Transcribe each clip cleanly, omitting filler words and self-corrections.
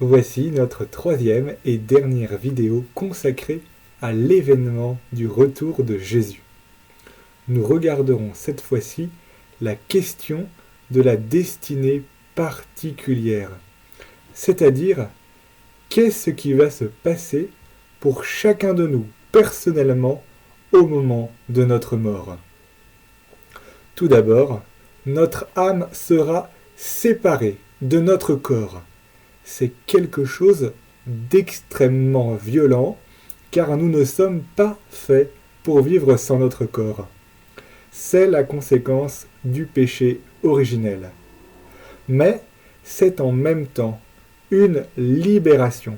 Voici notre troisième et dernière vidéo consacrée à l'événement du retour de Jésus. Nous regarderons cette fois-ci la question de la destinée particulière, c'est-à-dire qu'est-ce qui va se passer pour chacun de nous personnellement au moment de notre mort. Tout d'abord, notre âme sera séparée de notre corps. C'est quelque chose d'extrêmement violent, car nous ne sommes pas faits pour vivre sans notre corps. C'est la conséquence du péché originel. Mais c'est en même temps une libération,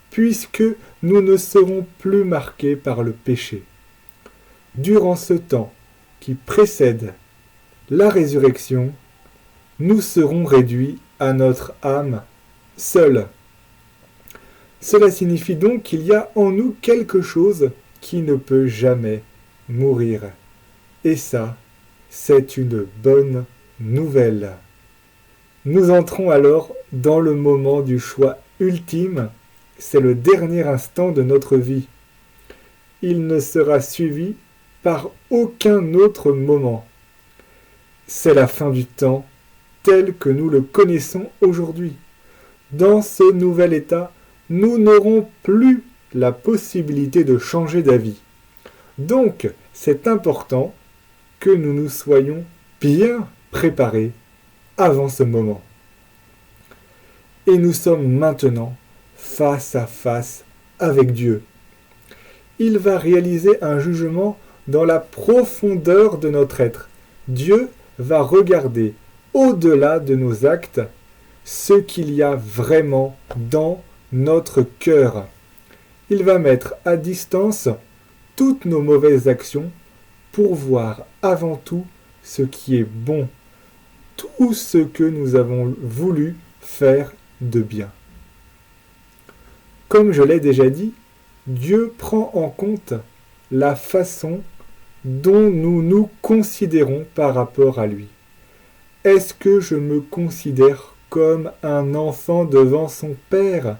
puisque nous ne serons plus marqués par le péché. Durant ce temps qui précède la résurrection, nous serons réduits à notre âme seule. Cela signifie donc qu'il y a en nous quelque chose qui ne peut jamais mourir. Et ça, c'est une bonne nouvelle. Nous entrons alors dans le moment du choix ultime. C'est le dernier instant de notre vie. Il ne sera suivi par aucun autre moment. C'est la fin du temps tel que nous le connaissons aujourd'hui. Dans ce nouvel état, nous n'aurons plus la possibilité de changer d'avis. Donc, c'est important que nous nous soyons bien préparés avant ce moment. Et nous sommes maintenant face à face avec Dieu. Il va réaliser un jugement dans la profondeur de notre être. Dieu va regarder au-delà de nos actes ce qu'il y a vraiment dans notre cœur. Il va mettre à distance toutes nos mauvaises actions pour voir avant tout ce qui est bon, tout ce que nous avons voulu faire de bien. Comme je l'ai déjà dit, Dieu prend en compte la façon dont nous nous considérons par rapport à lui. Est-ce que je me considère comme un enfant devant son père?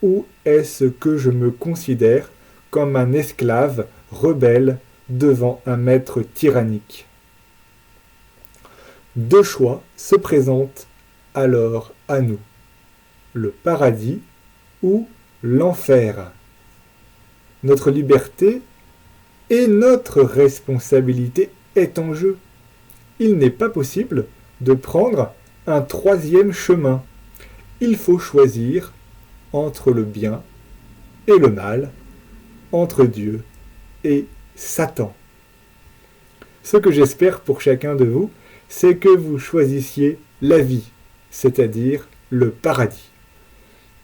Ou est-ce que je me considère comme un esclave rebelle devant un maître tyrannique? Deux choix se présentent alors à nous, le paradis ou l'enfer. Notre liberté et notre responsabilité est en jeu. Il n'est pas possible de prendre un troisième chemin. Il faut choisir entre le bien et le mal, entre Dieu et Satan. Ce que j'espère pour chacun de vous, c'est que vous choisissiez la vie, c'est-à-dire le paradis.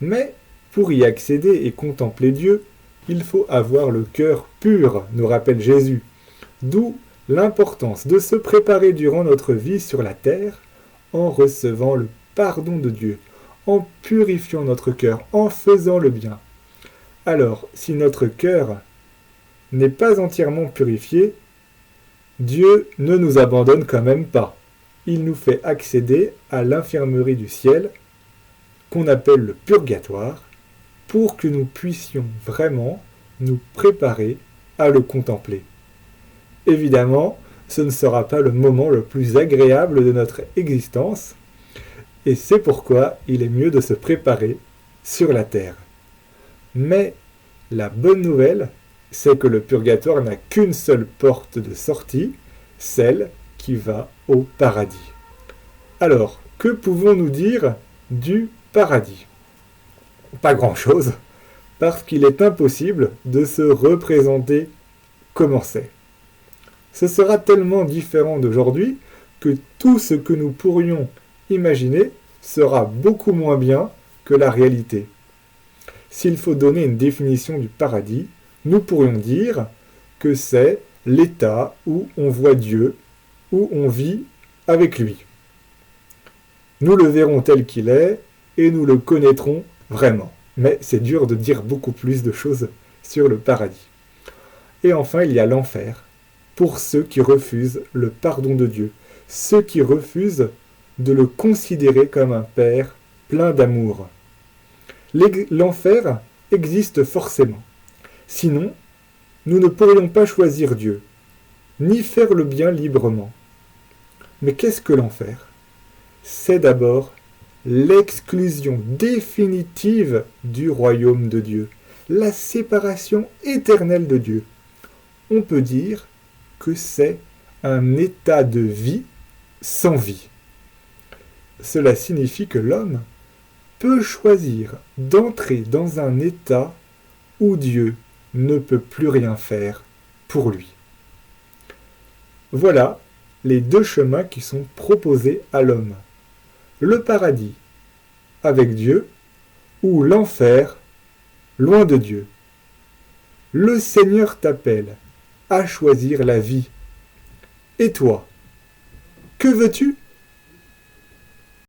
Mais pour y accéder et contempler Dieu, il faut avoir le cœur pur, nous rappelle Jésus. D'où l'importance de se préparer durant notre vie sur la terre en recevant le pardon de Dieu, en purifiant notre cœur, en faisant le bien. Alors, si notre cœur n'est pas entièrement purifié, Dieu ne nous abandonne quand même pas. Il nous fait accéder à l'infirmerie du ciel, qu'on appelle le purgatoire, pour que nous puissions vraiment nous préparer à le contempler. Évidemment, ce ne sera pas le moment le plus agréable de notre existence, et c'est pourquoi il est mieux de se préparer sur la terre. Mais la bonne nouvelle, c'est que le purgatoire n'a qu'une seule porte de sortie, celle qui va au paradis. Alors, que pouvons-nous dire du paradis? Pas grand-chose, parce qu'il est impossible de se représenter comment c'est. Ce sera tellement différent d'aujourd'hui que tout ce que nous pourrions imaginer sera beaucoup moins bien que la réalité. S'il faut donner une définition du paradis, nous pourrions dire que c'est l'état où on voit Dieu, où on vit avec lui. Nous le verrons tel qu'il est et nous le connaîtrons vraiment. Mais c'est dur de dire beaucoup plus de choses sur le paradis. Et enfin, il y a l'enfer, pour ceux qui refusent le pardon de Dieu, ceux qui refusent de le considérer comme un père plein d'amour. L'enfer existe forcément. Sinon, nous ne pourrions pas choisir Dieu, ni faire le bien librement. Mais qu'est-ce que l'enfer? C'est d'abord l'exclusion définitive du royaume de Dieu, la séparation éternelle de Dieu. On peut dire que c'est un état de vie sans vie. Cela signifie que l'homme peut choisir d'entrer dans un état où Dieu ne peut plus rien faire pour lui. Voilà les deux chemins qui sont proposés à l'homme. Le paradis avec Dieu ou l'enfer loin de Dieu. Le Seigneur t'appelle à choisir la vie. Et toi, que veux-tu ?